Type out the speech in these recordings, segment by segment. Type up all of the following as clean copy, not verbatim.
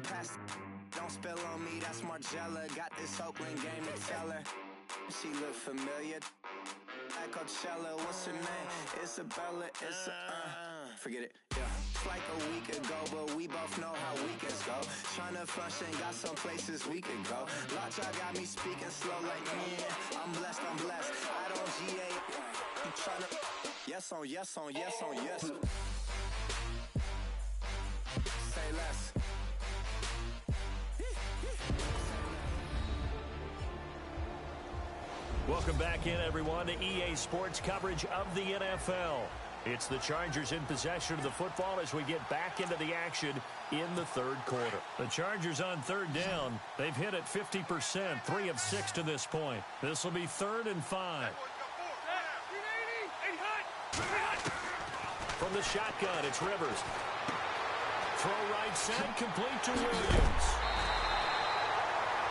pass. Don't spill on me, that's Margella. Got this Oakland game to tell her. She look familiar. At Coachella, what's her name? Isabella, forget it, yeah. It's like a week ago, but we both know how weekends go. Tryna function, got some places we could go. Lockjaw got me speaking slow like, yeah, I'm blessed. I don't GA, you tryna, yes on yes. Say less. Welcome back in, everyone, to EA Sports coverage of the NFL. It's the Chargers in possession of the football as we get back into the action in the third quarter. The Chargers on third down. They've hit it 50%, 3 of 6 to this point. This will be 3rd and 5. From the shotgun, it's Rivers. Throw right side, complete to Williams.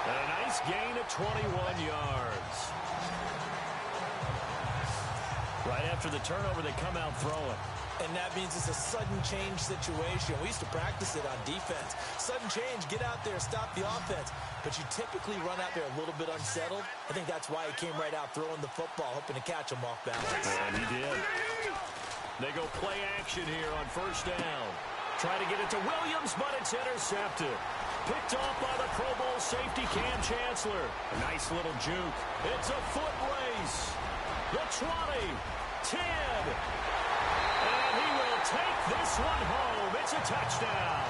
And a nice gain of 21 yards. Right after the turnover, they come out throwing. And that means it's a sudden change situation. We used to practice it on defense. Sudden change, get out there, stop the offense. But you typically run out there a little bit unsettled. I think that's why he came right out throwing the football, hoping to catch him off balance. And he did. They go play action here on 1st down. Try to get it to Williams, but it's intercepted. Picked off by the Pro Bowl safety Cam Chancellor. A nice little juke. It's a foot race. The 20, 10, and he will take this one home. It's a touchdown.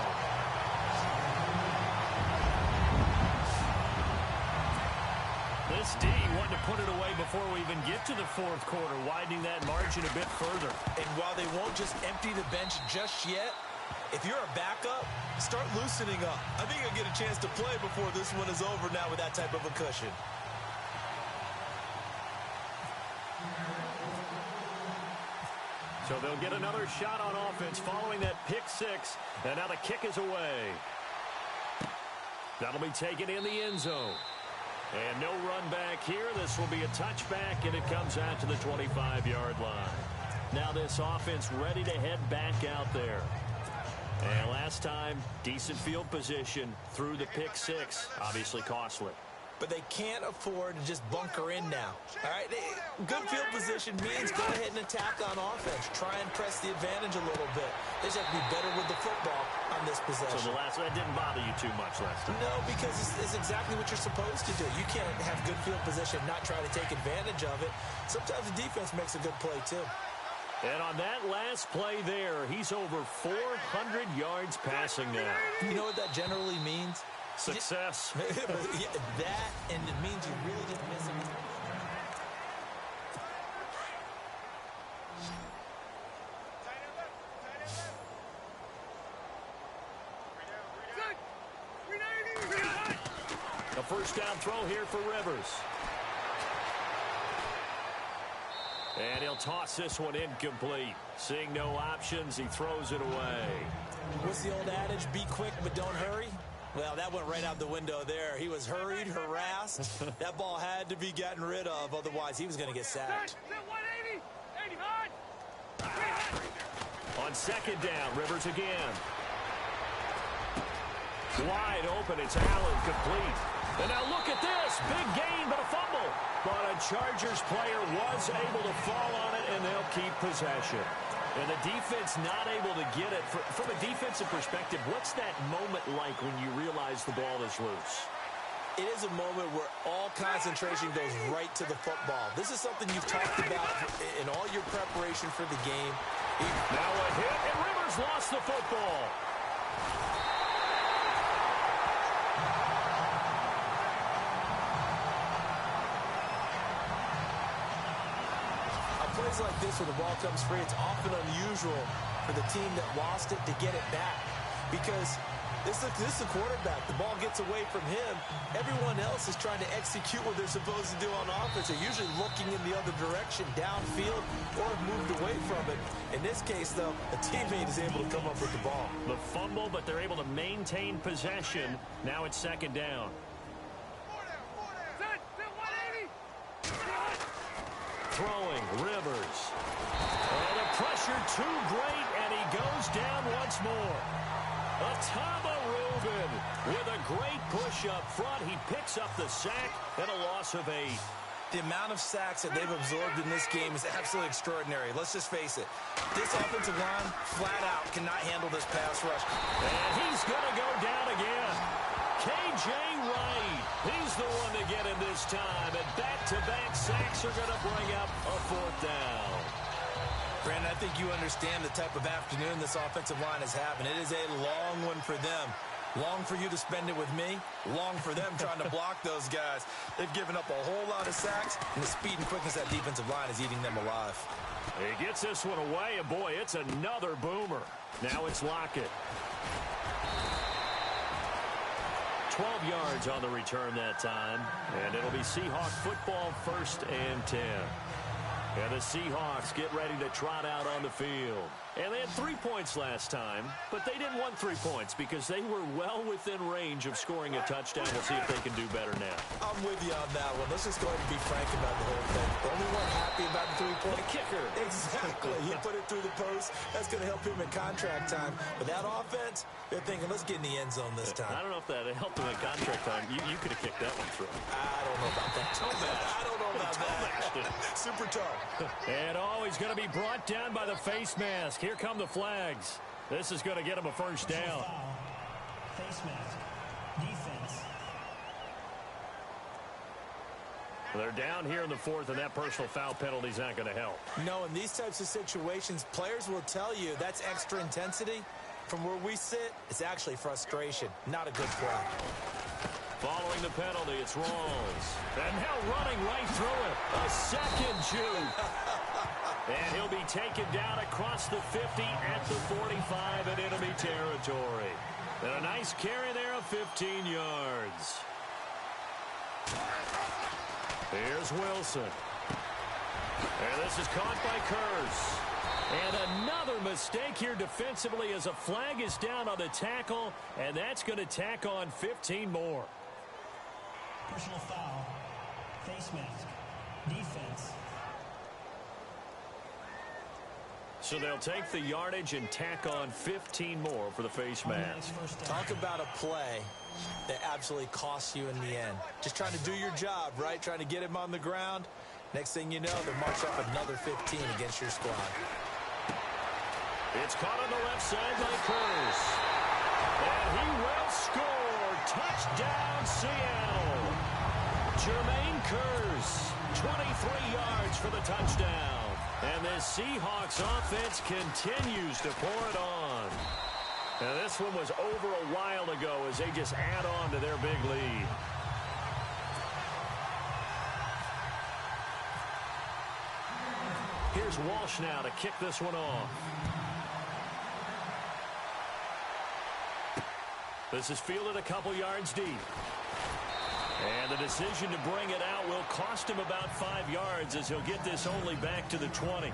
This D wanted to put it away before we even get to the 4th quarter, widening that margin a bit further. And while they won't just empty the bench just yet, if you're a backup, start loosening up. I think you'll get a chance to play before this one is over now with that type of a cushion. So they'll get another shot on offense following that pick 6, and now the kick is away. That'll be taken in the end zone. And no run back here. This will be a touchback, and it comes out to the 25-yard line. Now this offense ready to head back out there. And last time, decent field position through the pick 6. Obviously costly. But they can't afford to just bunker in now. All right, good field position means go ahead and attack on offense. Try and press the advantage a little bit. They just have to be better with the football on this possession. So that didn't bother you too much last time? No, because it's exactly what you're supposed to do. You can't have good field position and not try to take advantage of it. Sometimes the defense makes a good play, too. And on that last play there, he's over 400 yards passing now. You know what that generally means? Success. Yeah, that, and it means you really didn't miss it. A 1st down throw here for Rivers. And he'll toss this one incomplete. Seeing no options, he throws it away. What's the old adage? Be quick, but don't hurry. Well, that went right out the window there. He was hurried, harassed. That ball had to be gotten rid of, otherwise he was going to get sacked. On 2nd down, Rivers again. Wide open, it's Allen, complete. And now look at this, big gain, but a fumble. But a Chargers player was able to fall on it, and they'll keep possession. And the defense not able to get it. From a defensive perspective, what's that moment like when you realize the ball is loose? It is a moment where all concentration goes right to the football. This is something you've talked about in all your preparation for the game. Now a hit, and Rivers lost the football. Plays like this where the ball comes free, it's often unusual for the team that lost it to get it back. Because this is the quarterback. The ball gets away from him. Everyone else is trying to execute what they're supposed to do on offense. They're usually looking in the other direction, downfield, or have moved away from it. In this case, though, a teammate is able to come up with the ball. The fumble, but they're able to maintain possession. Now it's 2nd down. Throwing, Rivers. Oh, the pressure too great, and he goes down once more. A Tamaru moving. With a great push up front, he picks up the sack and a loss of 8. The amount of sacks that they've absorbed in this game is absolutely extraordinary. Let's just face it. This offensive line, flat out, cannot handle this pass rush. And he's going to go down again. K.J. Wright, he's the one to get him this time. And back-to-back sacks are going to bring up a 4th down. Brandon, I think you understand the type of afternoon this offensive line is having. It is a long one for them. Long for you to spend it with me. Long for them trying to block those guys. They've given up a whole lot of sacks, and the speed and quickness of that defensive line is eating them alive. He gets this one away, and boy, it's another boomer. Now it's Lockett. 12 yards on the return that time, and it'll be Seahawk football, 1st and 10. And the Seahawks get ready to trot out on the field. And they had 3 points last time, but they didn't want 3 points because they were well within range of scoring a touchdown. We'll see if they can do better now. I'm with you on that one. Let's just go ahead and be frank about the whole thing. The only one happy about the 3-point. The kicker. Exactly. He put it through the post. That's going to help him in contract time. But that offense, they're thinking, let's get in the end zone this time. I don't know if that helped him in contract time. You could have kicked that one through. I don't know about that. I don't know about that. Super tough. And he's going to be brought down by the face mask. Here come the flags. This is going to get him a 1st down. Face mask. Defense. They're down here in the 4th, and that personal foul penalty is not going to help. No, in these types of situations, players will tell you that's extra intensity. From where we sit, it's actually frustration. Not a good play. Following the penalty, it's Rawls. And now running right through it. A second juke. And he'll be taken down across the 50 at the 45 in enemy territory. And a nice carry there of 15 yards. Here's Wilson. And this is caught by Curse. And another mistake here defensively as a flag is down on the tackle. And that's going to tack on 15 more. Personal foul. Face mask. Defense. So they'll take the yardage and tack on 15 more for the face mask. Talk about a play that absolutely costs you in the end. Just trying to do your job, right? Trying to get him on the ground. Next thing you know, they'll march up another 15 against your squad. It's caught on the left side by Curse. And he will score. Touchdown, Seattle. Jermaine Curse, 23 yards for the touchdown. And this Seahawks offense continues to pour it on. Now, this one was over a while ago as they just add on to their big lead. Here's Walsh now to kick this one off. This is fielded a couple yards deep. And the decision to bring it out will cost him about 5 yards as he'll get this only back to the 20.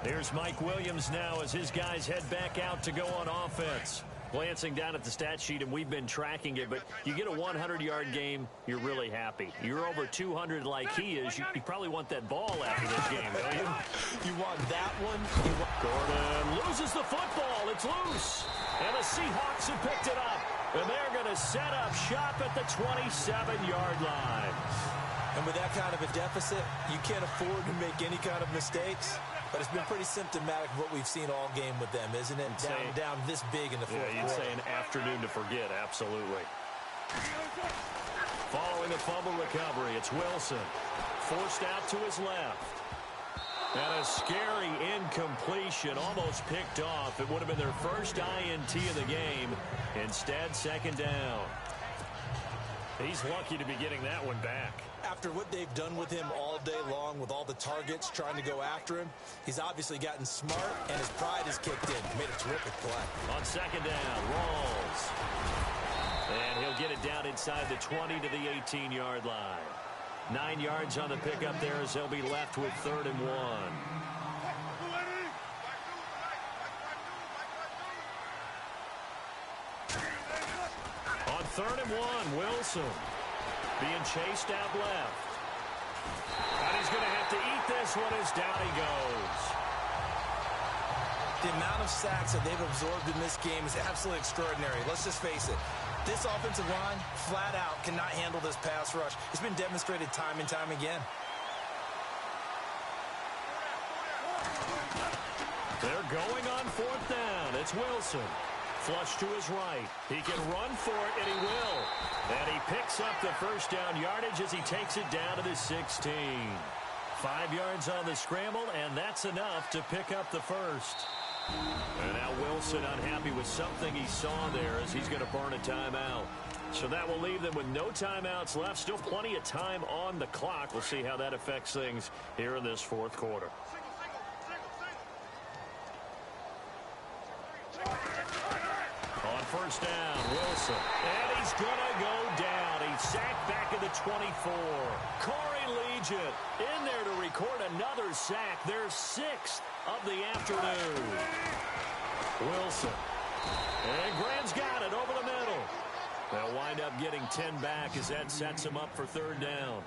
Here's Mike Williams now as his guys head back out to go on offense. Glancing down at the stat sheet, and we've been tracking it, but you get a 100-yard game, you're really happy. You're over 200 like he is, you probably want that ball after this game, don't you? You want that one? Gordon loses the football. It's loose. And the Seahawks have picked it up. And they're going to set up shop at the 27-yard line. And with that kind of a deficit, you can't afford to make any kind of mistakes. But it's been pretty symptomatic of what we've seen all game with them, isn't it? Down this big in the fourth quarter. Yeah, you'd say an afternoon to forget, absolutely. Following the fumble recovery, it's Wilson. Forced out to his left. And a scary incompletion, almost picked off. It would have been their first INT of the game. Instead, second down. He's lucky to be getting that one back. After what they've done with him all day long, with all the targets trying to go after him, he's obviously gotten smart, and his pride has kicked in. Made a terrific play. On second down, Rawls. And he'll get it down inside the 20 to the 18-yard line. 9 yards on the pickup there as they'll be left with 3rd and 1. On 3rd and 1, Wilson being chased out left. And he's going to have to eat this one as down he goes. The amount of sacks that they've absorbed in this game is absolutely extraordinary. Let's just face it. This offensive line, flat out, cannot handle this pass rush. It's been demonstrated time and time again. They're going on fourth down. It's Wilson. Flush to his right. He can run for it, and he will. And he picks up the first down yardage as he takes it down to the 16. 5 yards on the scramble, and that's enough to pick up the first. And now Wilson unhappy with something he saw there as he's going to burn a timeout. So that will leave them with no timeouts left. Still plenty of time on the clock. We'll see how that affects things here in this fourth quarter. On first down, Wilson. And he's going to go down. He's sacked back at the 24. Corey Legion in there to record another sack. Their 6th of the afternoon. Wilson. And Graham's got it over the middle. They'll wind up getting 10 back as that sets him up for third down.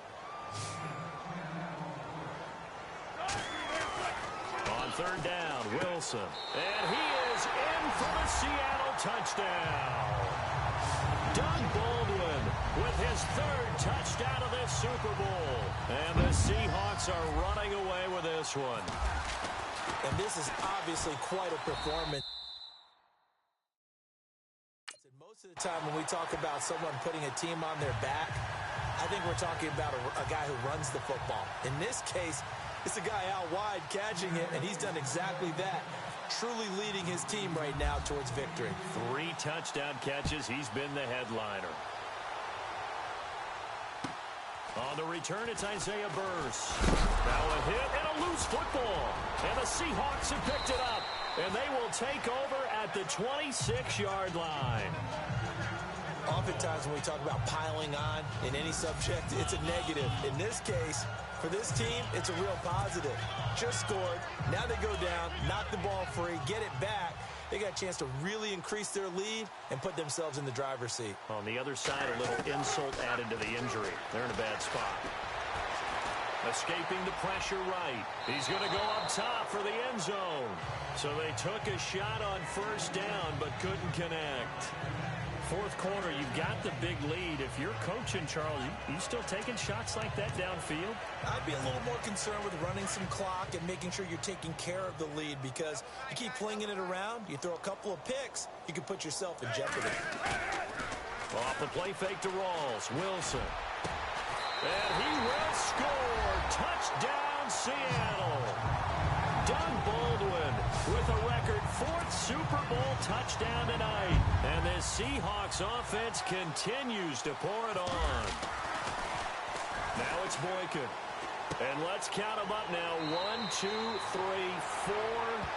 On third down, Wilson. And he is in for the Seattle touchdown. Doug Baldwin with his 3rd touchdown of this Super Bowl. And the Seahawks are running away with this one. And this is obviously quite a performance. And most of the time when we talk about someone putting a team on their back, I think we're talking about a guy who runs the football. In this case, it's a guy out wide catching it, and he's done exactly that. Truly leading his team right now towards victory. 3 touchdown catches. He's been the headliner. On the return, it's Isaiah Burse. Now a hit and a loose football. And the Seahawks have picked it up. And they will take over at the 26-yard line. Oftentimes when we talk about piling on in any subject, it's a negative. In this case, for this team, it's a real positive. Just scored. Now they go down, knock the ball free, get it back. They got a chance to really increase their lead and put themselves in the driver's seat. On the other side, a little insult added to the injury. They're in a bad spot. Escaping the pressure right. He's going to go up top for the end zone. So they took a shot on first down but couldn't connect. Fourth quarter, you've got the big lead. If you're coaching, Charles, you still taking shots like that downfield? I'd be a little more concerned with running some clock and making sure you're taking care of the lead, because you keep flinging it around, you throw a couple of picks, you can put yourself in jeopardy. Off the play fake to Rawls. Wilson. And he will score. Touchdown, Seattle. Doug Baldwin with a record 4th Super Bowl touchdown tonight. And this Seahawks offense continues to pour it on. Now it's Boykin. And let's count them up now. 1, 2, 3, 4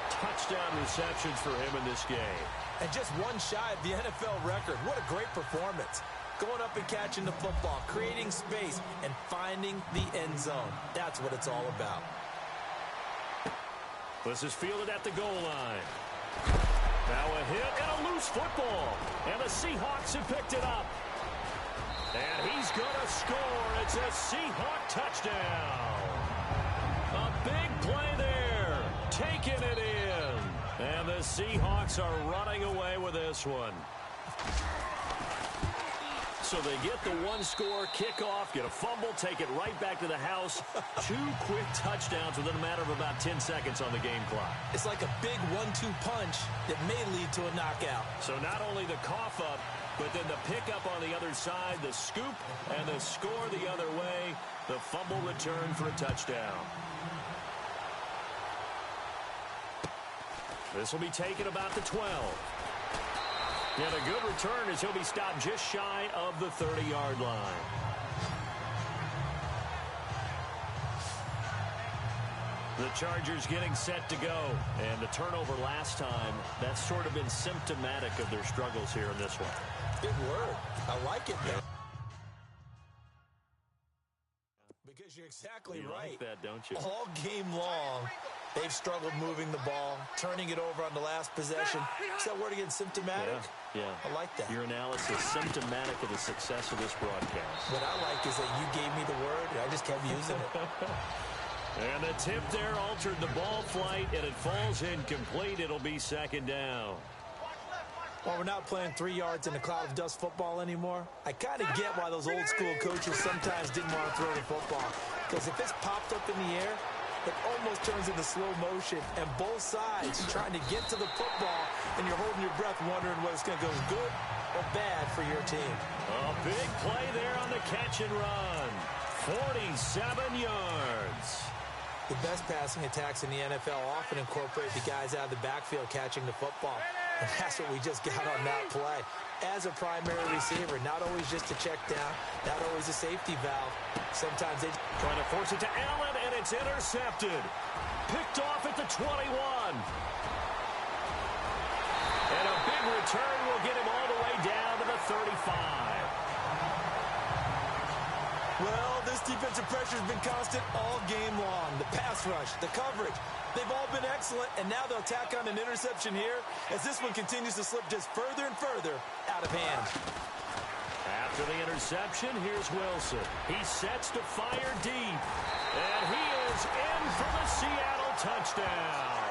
touchdown receptions for him in this game. And just one shy of the NFL record. What a great performance. Going up and catching the football, creating space, and finding the end zone. That's what it's all about. This is fielded at the goal line. Now a hit and a loose football. And the Seahawks have picked it up. And he's going to score. It's a Seahawk touchdown. A big play there. Taking it in. And the Seahawks are running away with this one. So they get the one-score kickoff, get a fumble, take it right back to the house. 2 quick touchdowns within a matter of about 10 seconds on the game clock. It's like a big 1-2 punch that may lead to a knockout. So not only the cough up, but then the pickup on the other side, the scoop, and the score the other way. The fumble return for a touchdown. This will be taken about the 12. And a good return as he'll be stopped just shy of the 30-yard line. The Chargers getting set to go. And the turnover last time, that's sort of been symptomatic of their struggles here in this one. Good word. I like it, man. Because you're exactly right. You like that, don't you? All game long, they've struggled moving the ball, turning it over on the last possession. Is that word again, symptomatic? Yeah. I like that. Your analysis, symptomatic of the success of this broadcast. What I like is that you gave me the word, and I just kept using it. And the tip there altered the ball flight, and it falls incomplete. It'll be second down. Well, we're not playing 3 yards in a cloud of dust football anymore. I kind of get why those old school coaches sometimes didn't want to throw the football. Because if it's popped up in the air, it almost turns into slow motion. And both sides trying to get to the football, and you're holding your breath wondering whether it's going to go good or bad for your team. A big play there on the catch and run. 47 yards. The best passing attacks in the NFL often incorporate the guys out of the backfield catching the football. And that's what we just got on that play. As a primary receiver, not always just a check down, not always a safety valve. Sometimes they try to force it to Allen, and it's intercepted. Picked off at the 21. And a big return will get him all the way down to the 35. Well, this defensive pressure has been constant all game long. The pass rush, the coverage, they've all been excellent, and now they'll tack on an interception here as this one continues to slip just further and further out of hand. After the interception, here's Wilson. He sets to fire deep, and he is in for the Seattle touchdown.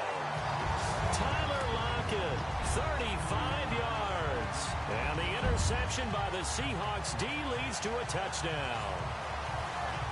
Tyler Lockett, 35 yards. And the interception by the Seahawks D leads to a touchdown.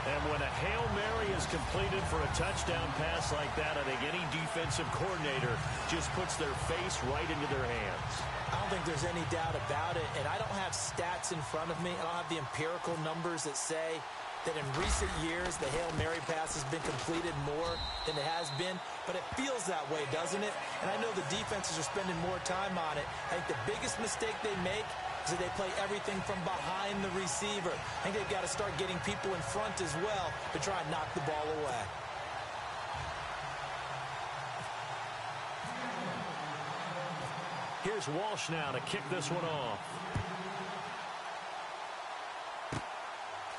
And when a Hail Mary is completed for a touchdown pass like that, I think any defensive coordinator just puts their face right into their hands. I don't think there's any doubt about it, and I don't have stats in front of me. I don't have the empirical numbers that say that in recent years the Hail Mary pass has been completed more than it has been, but it feels that way, doesn't it? And I know the defenses are spending more time on it. I think the biggest mistake they make is that they play everything from behind the receiver. I think they've got to start getting people in front as well to try and knock the ball away. Here's Walsh now to kick this one off.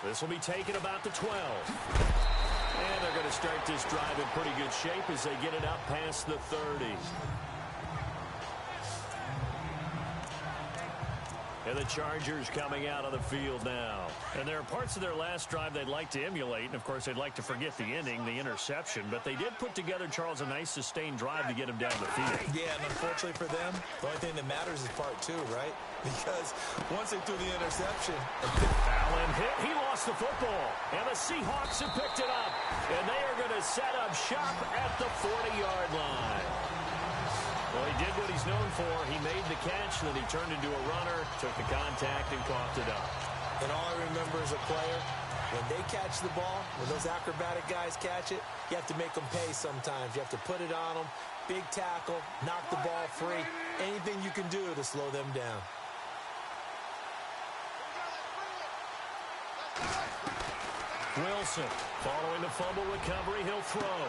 This will be taken about the 12. And they're going to start this drive in pretty good shape as they get it up past the 30. And the Chargers coming out on the field now. And there are parts of their last drive they'd like to emulate. And, of course, they'd like to forget the ending, the interception. But they did put together, Charles, a nice sustained drive to get him down the field. Yeah, and unfortunately for them, the only thing that matters is part two, right? Because once they threw the interception... Allen hit. He lost the football. And the Seahawks have picked it up. And they are going to set up shop at the 40-yard line. Well, he did what he's known for. He made the catch, then he turned into a runner, took the contact, and coughed it up. And all I remember as a player, when they catch the ball, when those acrobatic guys catch it, you have to make them pay sometimes. You have to put it on them, big tackle, knock the ball free, anything you can do to slow them down. Wilson, following the fumble recovery, he'll throw.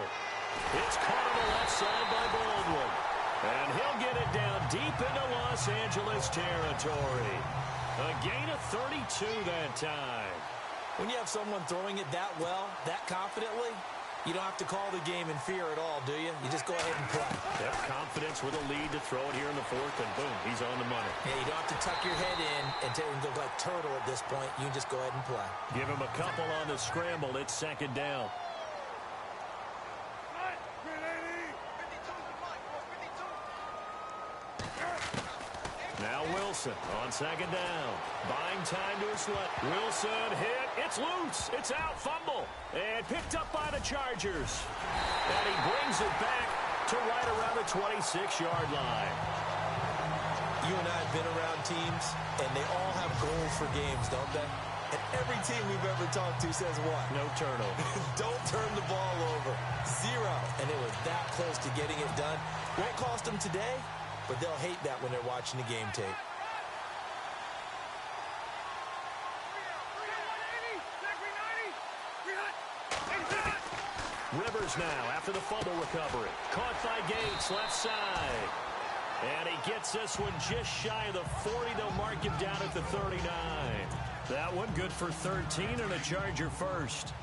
It's caught on the left side by Baldwin. And he'll get it down deep into Los Angeles territory. A gain of 32 that time. When you have someone throwing it that well, that confidently, you don't have to call the game in fear at all, do you? You just go ahead and play. Yep, confidence with a lead to throw it here in the fourth, and boom, he's on the money. Yeah, you don't have to tuck your head in and look like turtle at this point. You can just go ahead and play. Give him a couple on the scramble. It's second down. Now Wilson on second down. Buying time to his left. Wilson hit. It's loose. It's out. Fumble. And picked up by the Chargers. And he brings it back to right around the 26-yard line. You and I have been around teams, and they all have goals for games, don't they? And every team we've ever talked to says what? No turnover. Don't turn the ball over. 0. And it was that close to getting it done. Won't cost them today, but they'll hate that when they're watching the game tape. Rivers now after the fumble recovery. Caught by Gates, left side. And he gets this one just shy of the 40. They'll mark him down at the 39. That one good for 13 and a Charger first.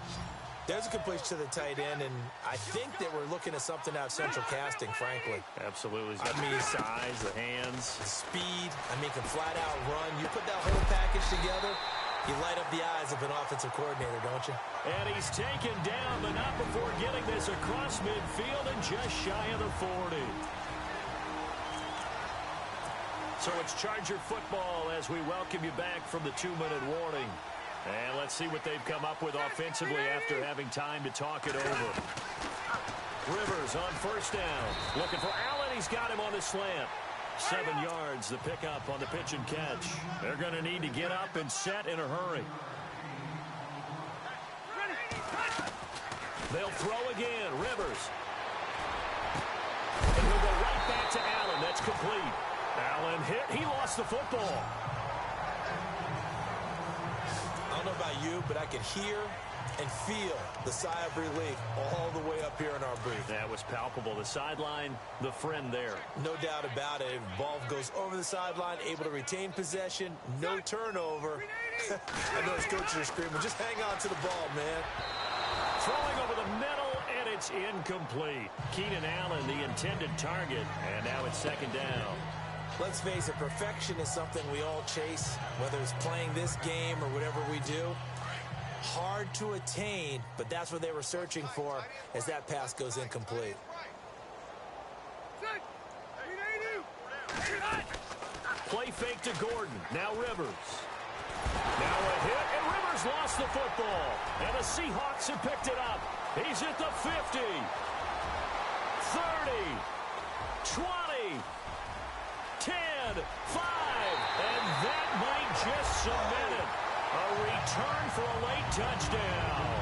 There's a completion to the tight end, and I think that we're looking at something out of central casting, frankly. Absolutely. He's got the size, the hands. The speed. I mean, can flat out run. You put that whole package together, You light up the eyes of an offensive coordinator, don't you? And he's taken down, but not before getting this across midfield and just shy of the 40. So it's Charger football as we welcome you back from the 2-minute warning. And let's see what they've come up with offensively after having time to talk it over. Rivers on first down. Looking for Allen. He's got him on the slant. 7 yards, the pickup on the pitch and catch. They're going to need to get up and set in a hurry. They'll throw again. Rivers. And he'll go right back to Allen. That's complete. Allen hit. He lost the football. I don't know about you, but I could hear and feel the sigh of relief all the way up here in our booth. That was palpable. The sideline, the friend there. No doubt about it. The ball goes over the sideline, able to retain possession, no turnover. I know his coaches are screaming, just hang on to the ball, man. Throwing over the middle, and it's incomplete. Keenan Allen, the intended target, and now it's second down. Let's face it, perfection is something we all chase, whether it's playing this game or whatever we do. Hard to attain, but that's what they were searching for as that pass goes incomplete. Play fake to Gordon. Now Rivers. Now a hit, and Rivers lost the football. And the Seahawks have picked it up. He's at the 50. 30. 20. 10. 5. And that might just cement it. A return for a late touchdown.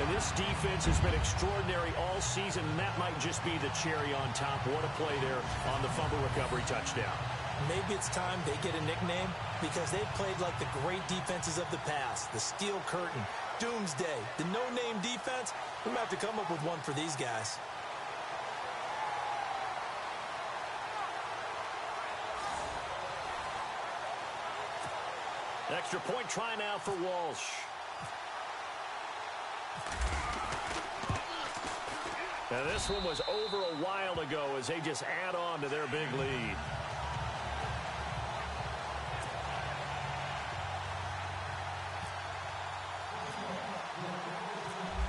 And this defense has been extraordinary all season, and that might just be the cherry on top. What a play there on the fumble recovery touchdown. Maybe it's time they get a nickname because they've played like the great defenses of the past. The Steel Curtain, Doomsday, the no-name defense. We might have to come up with one for these guys. Extra point try now for Walsh. Now this one was over a while ago as they just add on to their big lead.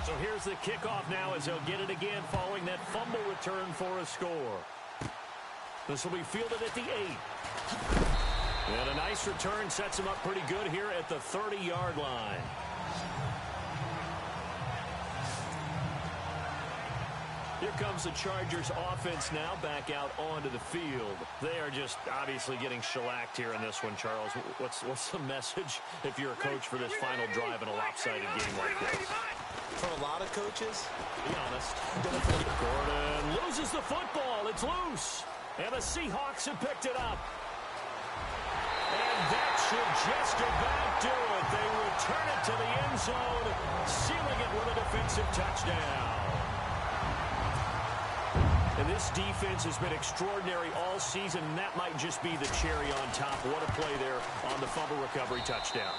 So here's the kickoff now as they'll get it again following that fumble return for a score. This will be fielded at the 8. And a nice return sets him up pretty good here at the 30-yard line. Here comes the Chargers offense now back out onto the field. They are just obviously getting shellacked here in this one, Charles. What's the message if you're a coach for this final drive in a lopsided game like this? For a lot of coaches, Be honest. Gordon loses the football. It's loose. And the Seahawks have picked it up. And that should just about do it. They return it to the end zone, sealing it with a defensive touchdown. And this defense has been extraordinary all season, and that might just be the cherry on top. What a play there on the fumble recovery touchdown.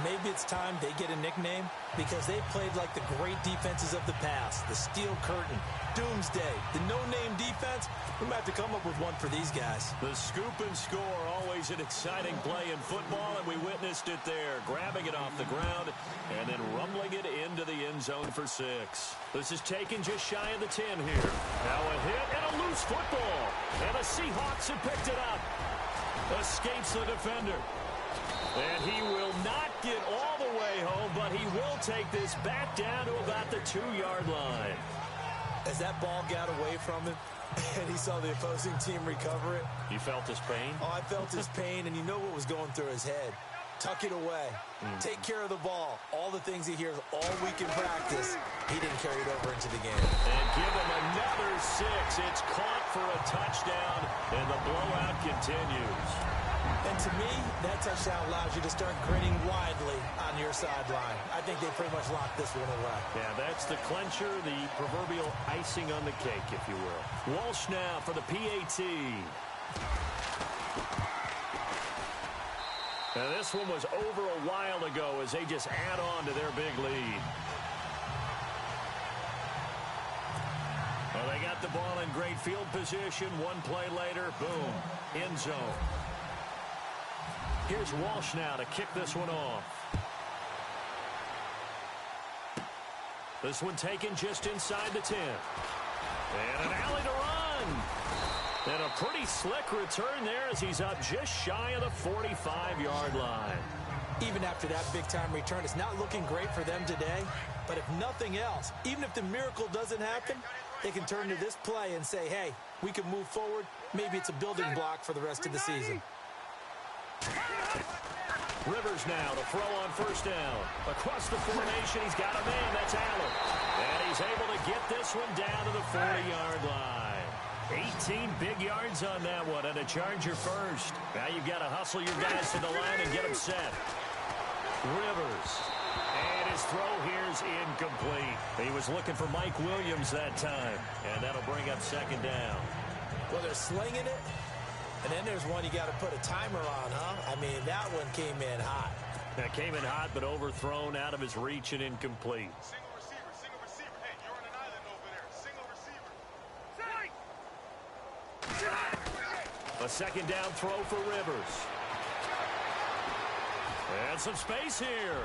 maybe it's time they get a nickname because they've played like the great defenses of the past. The Steel Curtain, Doomsday, the no-name defense. We might have to come up with one for these guys. The scoop and score, always an exciting play in football, and we witnessed it there. Grabbing it off the ground and then rumbling it into the end zone for 6. This is taken just shy of the 10 here. Now a hit and a loose football. And the Seahawks have picked it up. Escapes the defender. And he will not get all the way home, but he will take this back down to about the 2-yard line. As that ball got away from him and he saw the opposing team recover it. You felt his pain? Oh, I felt his pain, and you know what was going through his head. Tuck it away. Take care of the ball. All the things he hears all week in practice, he didn't carry it over into the game. And give him another 6. It's caught for a touchdown, and the blowout continues. And to me, that touchdown allows you to start grinning widely on your sideline. I think they pretty much locked this one away. Yeah, that's the clincher, the proverbial icing on the cake, if you will. Walsh now for the PAT. Now, this one was over a while ago as they just add on to their big lead. Well, they got the ball in great field position. One play later, boom, end zone. Here's Walsh now to kick this one off. This one taken just inside the 10. And an alley to run. And a pretty slick return there as he's up just shy of the 45-yard line. Even after that big-time return, it's not looking great for them today. But if nothing else, even if the miracle doesn't happen, they can turn to this play and say, hey, we can move forward. Maybe it's a building block for the rest of the season. Rivers now to throw on first down. Across the formation, he's got a man. That's Allen. And he's able to get this one down to the 40-yard line. 18 big yards on that one, and a Charger first. Now you've got to hustle your guys to the line and get them set. Rivers. And his throw here's incomplete. He was looking for Mike Williams that time. And that'll bring up second down. Well, they're slinging it. And then there's one you got to put a timer on, huh? I mean, that one came in hot. That came in hot, but overthrown out of his reach and incomplete. Single receiver. Hey, you're on an island over there. Single receiver. A second down throw for Rivers. And some space here.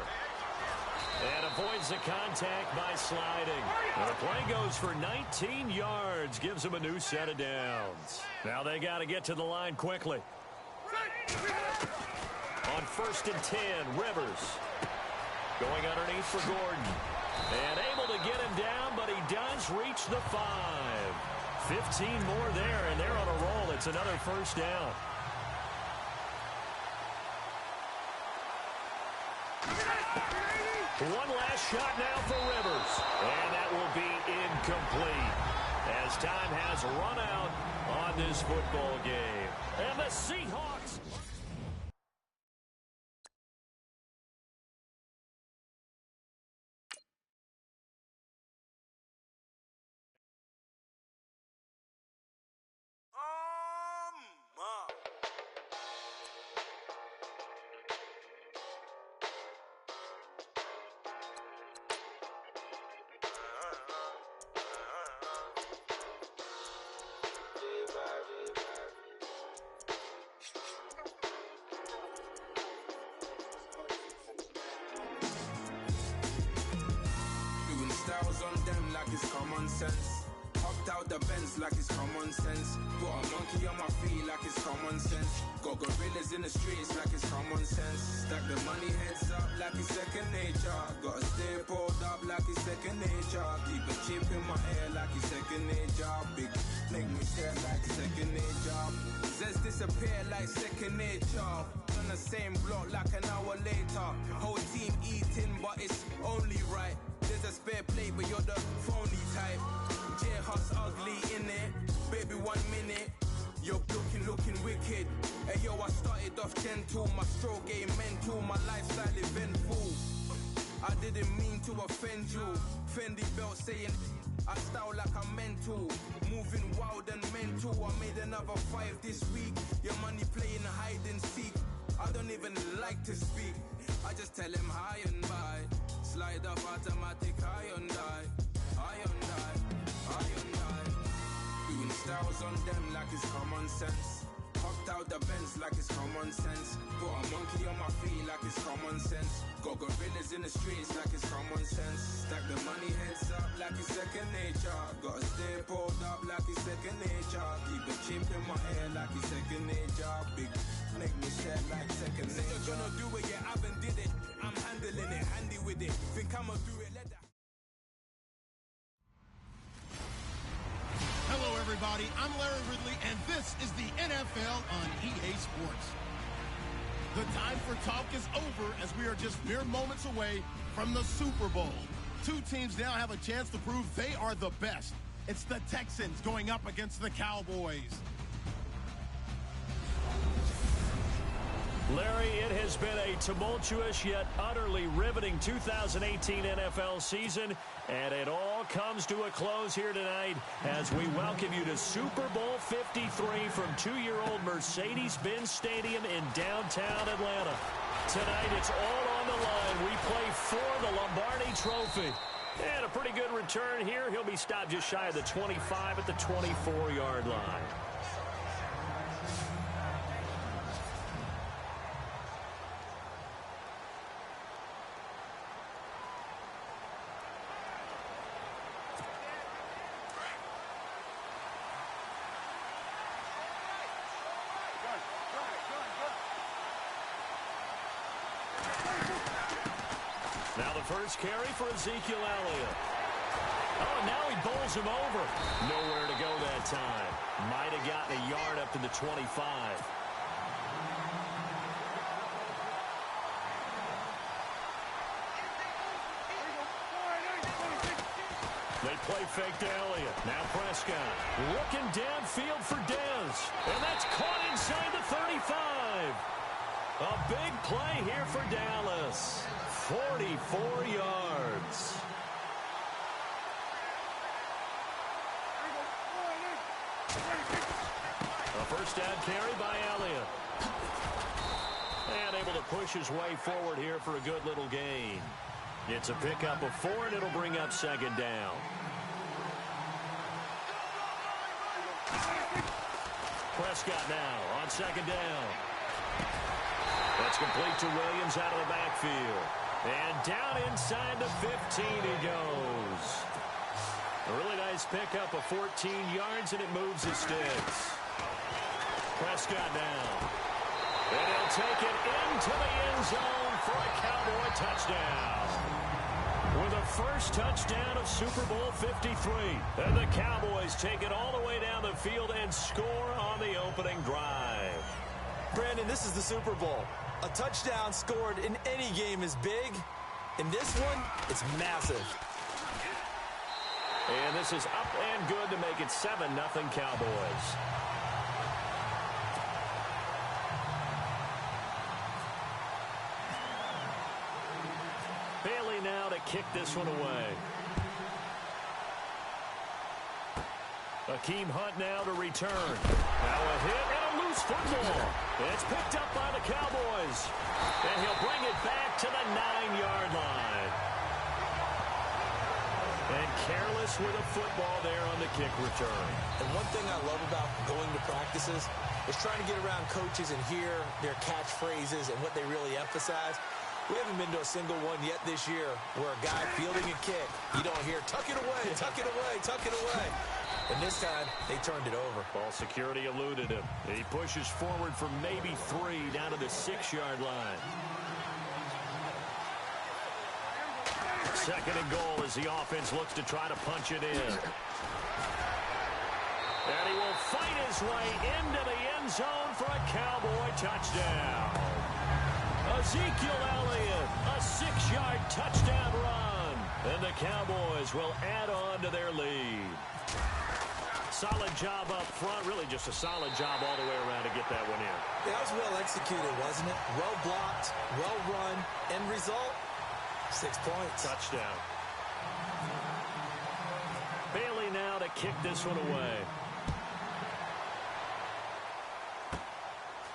And avoids the contact by sliding. And the play goes for 19 yards. Gives him a new set of downs. Now they got to get to the line quickly. On first and 10, Rivers. Going underneath for Gordon. And able to get him down, but he does reach the 5. 15 more there, and they're on a roll. It's another first down. One last shot now for Rivers. And that will be incomplete as time has run out on this football game. And the Seahawks... Styles on them like it's common sense. Hopped out the Benz like it's common sense. Put a monkey on my feet like it's common sense. Got gorillas in the streets like it's common sense. Stack the money heads up like it's second nature. Gotta stay pulled up like it's second nature. Keep a chip in my ear like it's second nature. Big make me stare like second nature. Says disappear like second nature. On the same block like an hour later. Whole team eating but it's only right. There's a spare plate, but you're the phony type. J-Hut's ugly, innit? Baby, 1 minute. You're looking wicked. Hey, yo, I started off gentle. My stroke game mental. My lifestyle eventful. I didn't mean to offend you. Fendi belt saying I style like I'm mental. Moving wild and mental. I made another 5 this week. Your money playing hide and seek. I don't even like to speak. I just tell him hi and bye. Slide up automatic, Hyundai. Doing styles on them like it's common sense. Hopped out the Benz like it's common sense. Put a monkey on my feet like it's common sense. Got gorillas in the streets like it's common sense. Stack the money heads up like it's second nature. Gotta stay pulled up like it's second nature. Keep a chip in my ear like it's second nature. Big make me sad like second nature. Say you're gonna do it, yeah, I haven't did it. I'm handling it, handy with it. Think I'ma do it, let that. Hello, everybody. I'm Larry Ridley, and this is the NFL on EA Sports. The time for talk is over as we are just mere moments away from the Super Bowl. Two teams now have a chance to prove they are the best. It's the Texans going up against the Cowboys. Larry, it has been a tumultuous yet utterly riveting 2018 NFL season, and it all comes to a close here tonight as we welcome you to Super Bowl 53 from 2-year-old Mercedes-Benz Stadium in downtown Atlanta. Tonight, it's all on the line. We play for the Lombardi Trophy. And a pretty good return here. He'll be stopped just shy of the 25 at the 24-yard line. first carry for Ezekiel Elliott. Oh, and now he bowls him over. Nowhere to go that time. Might have gotten a yard up to the 25. They play fake to Elliott. Now Prescott looking downfield for Dez. And that's caught inside the 35. A big play here for Dallas. 44 yards. A first down carry by Elliott. And able to push his way forward here for a good little gain. It's a pickup of 4, and it'll bring up second down. Prescott now on second down. That's complete to Williams out of the backfield. And down inside the 15 he goes. A really nice pickup of 14 yards, and it moves his sticks. Prescott now. And he'll take it into the end zone for a Cowboy touchdown. With the first touchdown of Super Bowl 53. And the Cowboys take it all the way down the field and score on the opening drive. Brandon, this is the Super Bowl. A touchdown scored in any game is big. In this one, it's massive. And this is up and good to make it 7-0 Cowboys. Bailey now to kick this one away. Akeem Hunt now to return. Now a hit and a loose football. It's picked up by the Cowboys. And he'll bring it back to the 9-yard line. And careless with a football there on the kick return. And one thing I love about going to practices is trying to get around coaches and hear their catchphrases and what they really emphasize. We haven't been to a single one yet this year where a guy fielding a kick, you don't hear, tuck it away, tuck it away, tuck it away. And this time, they turned it over. Ball security eluded him. He pushes forward for maybe 3 down to the 6-yard line. Second and goal as the offense looks to try to punch it in. And he will fight his way into the end zone for a Cowboy touchdown. Ezekiel Elliott, a 6-yard touchdown run. And the Cowboys will add on to their lead. Solid job up front. Really just a solid job all the way around to get that one in. That was well executed, wasn't it? Well blocked, well run. End result, 6 points. Touchdown. Bailey now to kick this one away.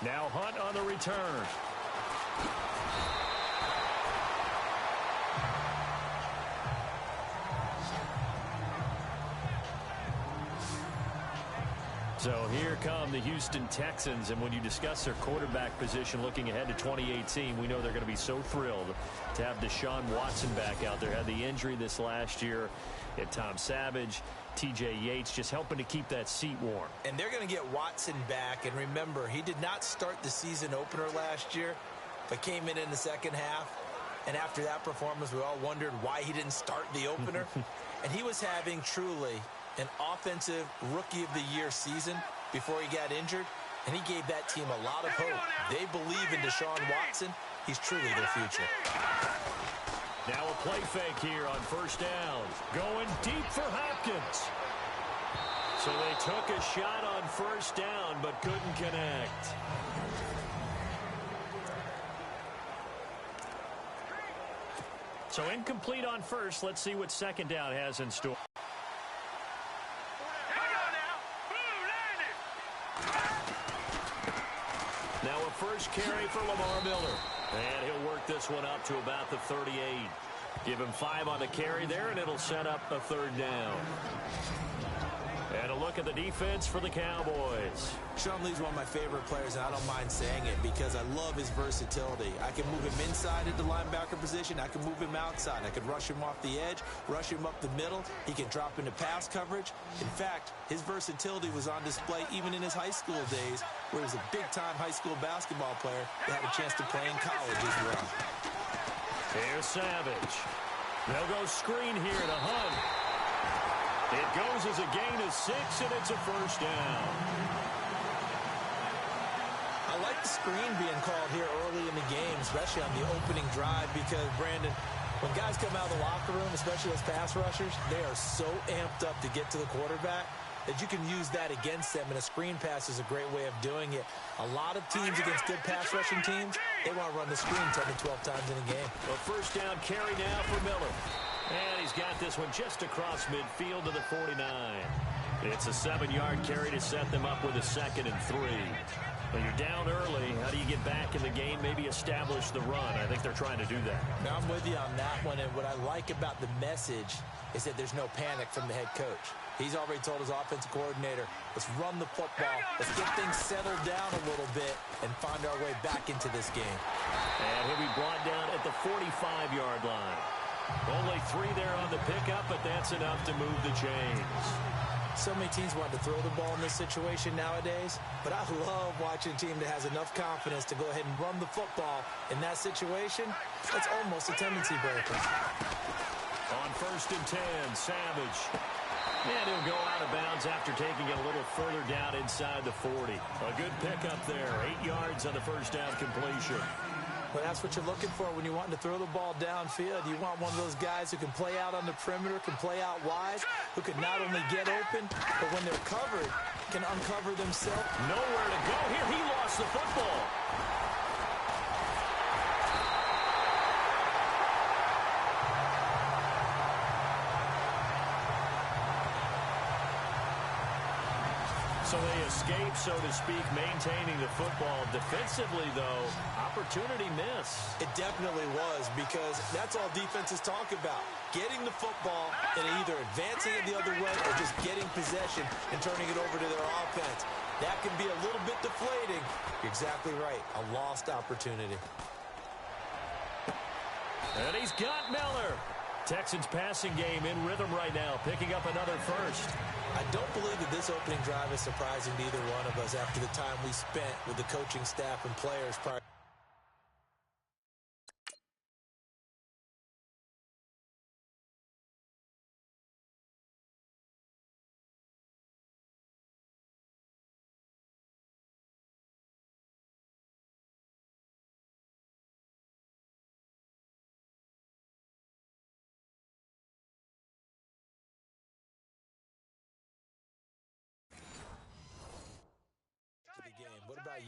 Now Hunt on the return. So here come the Houston Texans, and when you discuss their quarterback position looking ahead to 2018, we know they're going to be so thrilled to have Deshaun Watson back out there. Had the injury this last year at Tom Savage, T.J. Yates just helping to keep that seat warm. And they're going to get Watson back, and remember, he did not start the season opener last year, but came in the second half. And after that performance, we all wondered why he didn't start the opener. And he was having truly an offensive rookie of the year season before he got injured, and he gave that team a lot of hope. They believe in Deshaun Watson. He's truly their future. Now a play fake here on first down. Going deep for Hopkins. So they took a shot on first down but couldn't connect. So incomplete on first. Let's see what second down has in store. Now a first carry for Lamar Miller. And he'll work this one up to about the 38. Give him 5 on the carry there, and it'll set up a third down. And a look at the defense for the Cowboys. Sean Lee's one of my favorite players, and I don't mind saying it because I love his versatility. I can move him inside into linebacker position. I can move him outside. I can rush him off the edge, rush him up the middle. He can drop into pass coverage. In fact, his versatility was on display even in his high school days, where he was a big-time high school basketball player that had a chance to play in college as well. Here's Savage. They'll go screen here to Hunt. It goes as a gain of 6, and it's a first down. I like the screen being called here early in the game, especially on the opening drive, because, Brandon, when guys come out of the locker room, especially as pass rushers, they are so amped up to get to the quarterback that you can use that against them, and a screen pass is a great way of doing it. A lot of teams against good pass rushing teams, they want to run the screen 10 to 12 times in a game. A first down carry now for Miller. And he's got this one just across midfield to the 49. It's a 7-yard carry to set them up with a 2nd and 3. When you're down early, how do you get back in the game, maybe establish the run? I think they're trying to do that. Now, I'm with you on that one, and what I like about the message is that there's no panic from the head coach. He's already told his offensive coordinator, let's run the football, let's get things settled down a little bit and find our way back into this game. And he'll be brought down at the 45-yard line. Only 3 there on the pickup, but that's enough to move the chains. So many teams want to throw the ball in this situation nowadays, but I love watching a team that has enough confidence to go ahead and run the football. In that situation, that's almost a tendency breaker. On 1st and 10, Savage. And he'll go out of bounds after taking it a little further down inside the 40. A good pickup there, 8 yards on the first down completion. Well, that's what you're looking for when you want to throw the ball downfield. You want one of those guys who can play out on the perimeter, can play out wide, who can not only get open, but when they're covered, can uncover themselves. Nowhere to go here. He lost the football. So they escape, so to speak, maintaining the football. Defensively, though, opportunity miss. It definitely was, because that's all defenses talk about. Getting the football and either advancing it the other way or just getting possession and turning it over to their offense. That can be a little bit deflating. You're exactly right. A lost opportunity. And he's got Miller. Texans passing game in rhythm right now, picking up another first. I don't believe that this opening drive is surprising to either one of us after the time we spent with the coaching staff and players prior.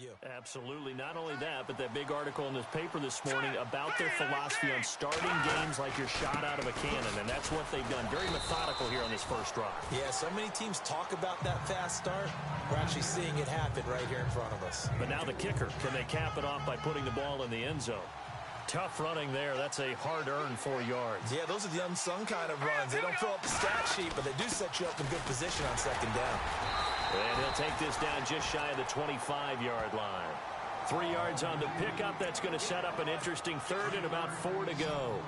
You. Absolutely. Not only that, but that big article in the paper this morning about their philosophy on starting games like you're shot out of a cannon, and that's what they've done. Very methodical here on this first drive. Yeah, so many teams talk about that fast start. We're actually seeing it happen right here in front of us. But now the kicker. Can they cap it off by putting the ball in the end zone? Tough running there. That's a hard-earned 4 yards. Yeah, those are the unsung kind of runs. They don't fill up the stat sheet, but they do set you up in good position on 2nd down. And he'll take this down just shy of the 25-yard line. 3 yards on the pickup. That's going to set up an interesting 3rd and about 4 to go.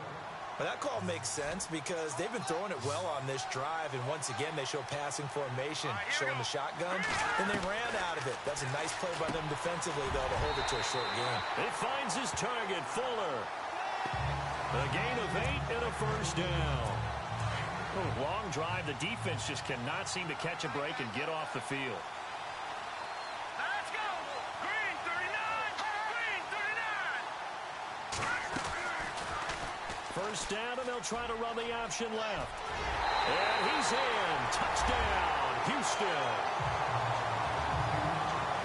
Well, that call makes sense because they've been throwing it well on this drive, and once again they show passing formation, showing the shotgun, and they ran out of it. That's a nice play by them defensively, though, to hold it to a short game. It finds his target, Fuller. A gain of 8 and a first down. Oh, long drive. The defense just cannot seem to catch a break and get off the field. Let's go! Green 39! Green 39! First down, and they'll try to run the option left. And he's in. Touchdown, Houston.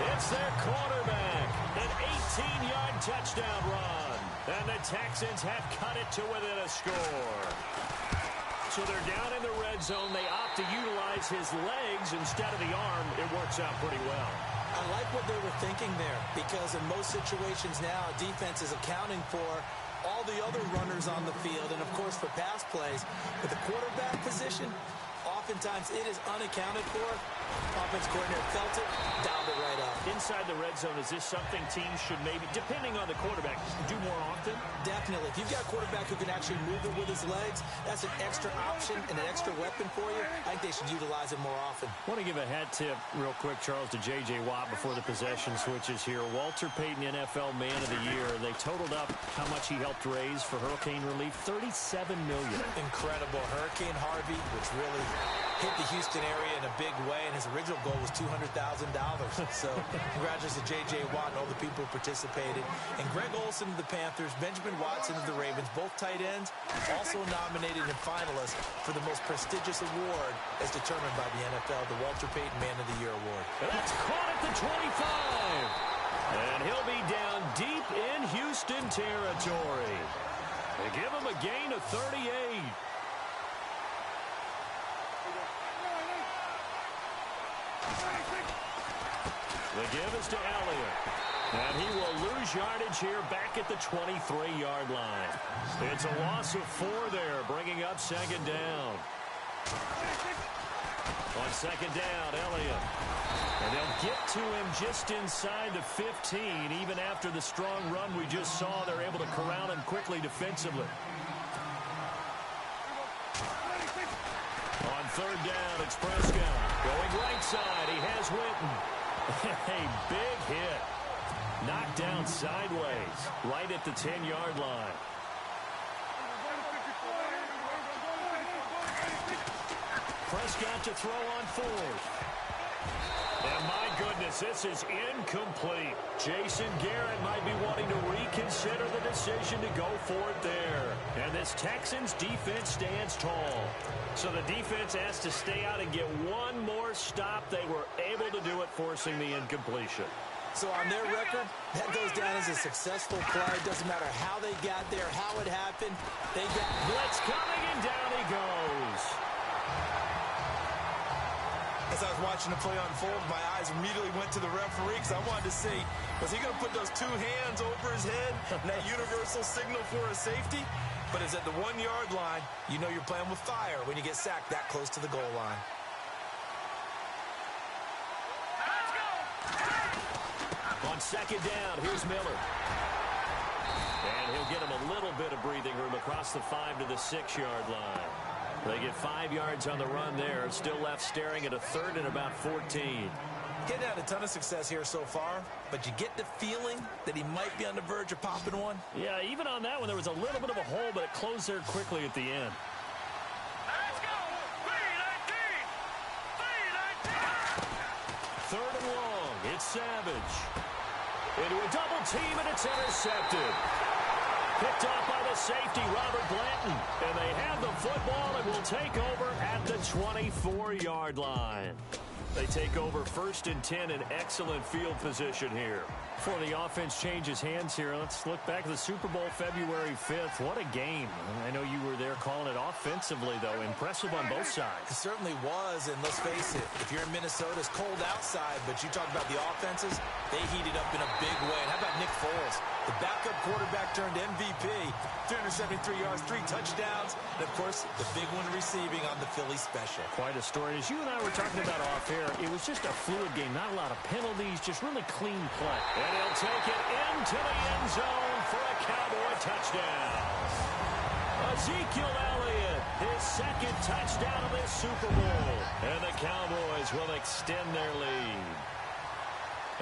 It's their quarterback. An 18-yard touchdown run. And the Texans have cut it to within a score. So they're down in the red zone. They opt to utilize his legs instead of the arm. It works out pretty well. I like what they were thinking there because in most situations now, defense is accounting for all the other runners on the field and, of course, for pass plays. But the quarterback position, oftentimes it is unaccounted for. Offense coordinator felt it, dialed it right up. In inside the red zone, is this something teams should maybe, depending on the quarterback, do more often? Definitely. If you've got a quarterback who can actually move it with his legs, that's an extra option and an extra weapon for you. I think they should utilize it more often. I want to give a hat tip real quick, Charles, to J.J. Watt before the possession switches here. Walter Payton, NFL Man of the Year. They totaled up how much he helped raise for hurricane relief, $37 million. Incredible. Hurricane Harvey, which really hit the Houston area in a big way, and his original goal was $200,000. So congratulations to J.J. Watt and all the people who participated. And Greg Olsen of the Panthers, Benjamin Watson of the Ravens, both tight ends, also nominated and finalists for the most prestigious award as determined by the NFL, the Walter Payton Man of the Year Award. And that's caught at the 25. And he'll be down deep in Houston territory. They give him a gain of 38. The give is to Elliott. And he will lose yardage here back at the 23-yard line. It's a loss of 4 there, bringing up second down. On second down, Elliott. And they'll get to him just inside the 15. Even after the strong run we just saw, they're able to corral him quickly defensively. On third down, it's Prescott. Going right side, he has Witten. A big hit. Knocked down sideways, right at the 10-yard line. Prescott to throw on fourth. And my goodness, this is incomplete. Jason Garrett might be wanting to reconsider the decision to go for it there. And this Texans defense stands tall. So the defense has to stay out and get one more stop. They were able to do it, forcing the incompletion. So on their record, that goes down as a successful play. It doesn't matter how they got there, how it happened. They got blitz coming, and down he goes. As I was watching the play unfold, my eyes immediately went to the referee because I wanted to see, was he going to put those 2 hands over his head, that universal signal for a safety? But it's at the 1-yard line. You know you're playing with fire when you get sacked that close to the goal line. On second down, here's Miller. And he'll get him a little bit of breathing room across the 5 to the 6-yard line. They get 5 yards on the run there. Still left staring at a third and about 14. Getting had a ton of success here so far, but you get the feeling that he might be on the verge of popping one. Yeah, even on that one, there was a little bit of a hole, but it closed there quickly at the end. Let's go! 3-19! Third and long. It's Savage. Into a double team, and it's intercepted. Picked off by the safety, Robert Blanton. And they have the football and will take over at the 24-yard line. They take over 1st and 10 in excellent field position here. Before the offense changes hands here, let's look back at the Super Bowl February 5th. What a game. I know you were there calling it offensively, though. Impressive on both sides. It certainly was, and let's face it, if you're in Minnesota, it's cold outside, but you talk about the offenses, they heated up in a big way. And how about Nick Foles? The backup quarterback turned MVP, 373 yards, 3 touchdowns, and, of course, the big one receiving on the Philly special. Quite a story. As you and I were talking about off air, it was just a fluid game. Not a lot of penalties, just really clean play. And he'll take it into the end zone for a Cowboy touchdown. Ezekiel Elliott, his 2nd touchdown of this Super Bowl. And the Cowboys will extend their lead.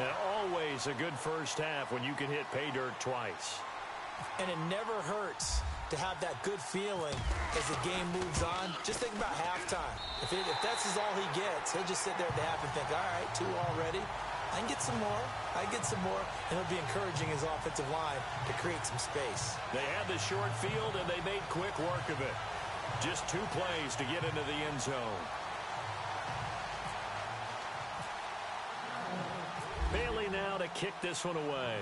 And always a good first half when you can hit pay dirt twice. And it never hurts to have that good feeling as the game moves on. Just think about halftime. If that's all he gets, he'll just sit there at the half and think, all right, 2 already. I can get some more. I can get some more. And he'll be encouraging his offensive line to create some space. They had the short field, and they made quick work of it. Just 2 plays to get into the end zone. Bailey now to kick this one away.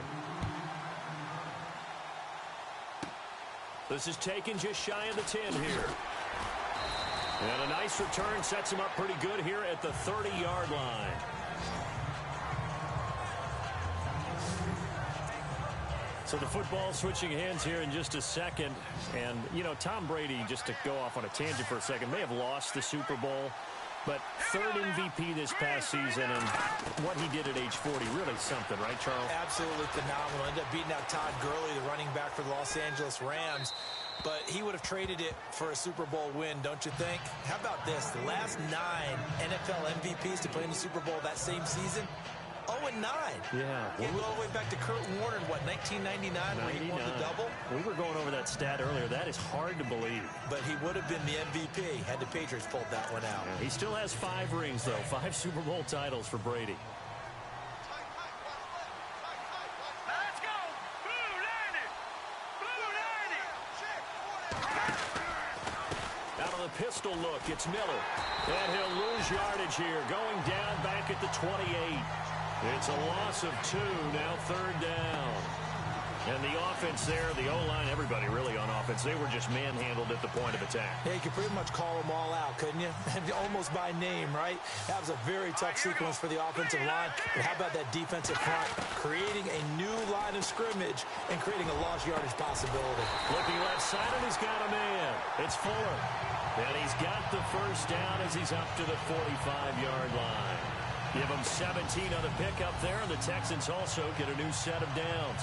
This is taken just shy of the 10 here. And a nice return sets him up pretty good here at the 30-yard line. So the football switching hands here in just a second. And, you know, Tom Brady, just to go off on a tangent for a second, may have lost the Super Bowl. But third MVP this past season, and what he did at age 40, really something, right, Charles? Absolutely phenomenal. Ended up beating out Todd Gurley, the running back for the Los Angeles Rams. But he would have traded it for a Super Bowl win, don't you think? How about this? The last 9 NFL MVPs to play in the Super Bowl that same season, 0-9. Yeah. You go all the way back to Kurt Warner in, what, 1999 when he won the double? We were going over that stat earlier. That is hard to believe. But he would have been the MVP had the Patriots pulled that one out. Yeah, he still has 5 rings, though. 5 Super Bowl titles for Brady. Let's go! Blue 90! Blue 90! Out of the pistol look, it's Miller. And he'll lose yardage here, going down back at the 28. It's a loss of 2, now 3rd down. And the offense there, the O-line, everybody really on offense, they were just manhandled at the point of attack. Yeah, you could pretty much call them all out, couldn't you? Almost by name, right? That was a very tough sequence for the offensive line. But how about that defensive front? Creating a new line of scrimmage and creating a lost yardage possibility. Looking left side, and he's got a man. It's Fuller. And he's got the first down as he's up to the 45-yard line. Give him 17 on the pickup there, and the Texans also get a new set of downs.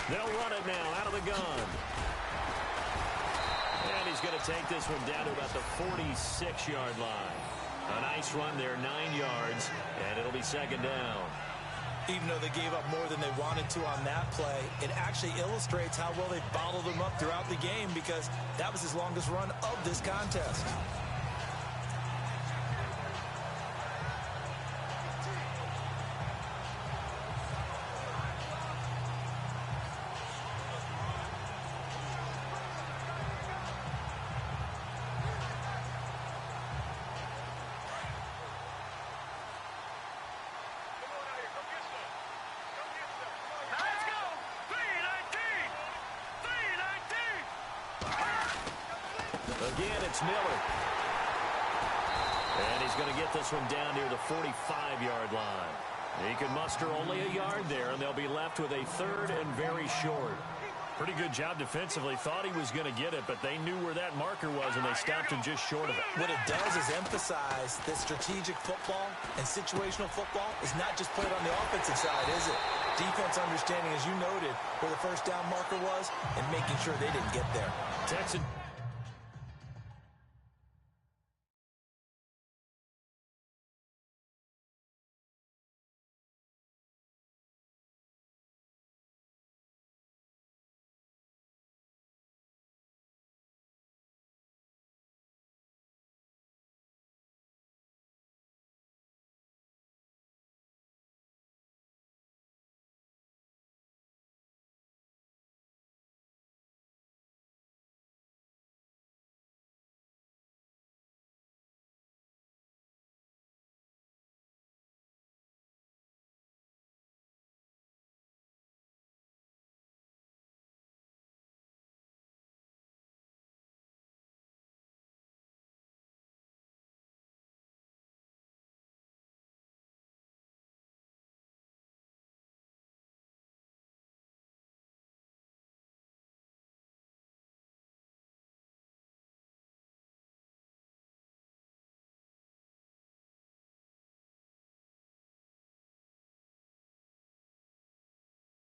They'll run it now out of the gun. And he's going to take this one down to about the 46-yard line. A nice run there, 9 yards, and it'll be 2nd down. Even though they gave up more than they wanted to on that play, it actually illustrates how well they bottled them up throughout the game because that was his longest run of this contest. Again, it's Miller. And he's going to get this one down near the 45-yard line. He can muster only a yard there, and they'll be left with a 3rd and very short. Pretty good job defensively. Thought he was going to get it, but they knew where that marker was, and they stopped him just short of it. What it does is emphasize that strategic football and situational football is not just played on the offensive side, is it? Defense understanding, as you noted, where the first down marker was and making sure they didn't get there. Texans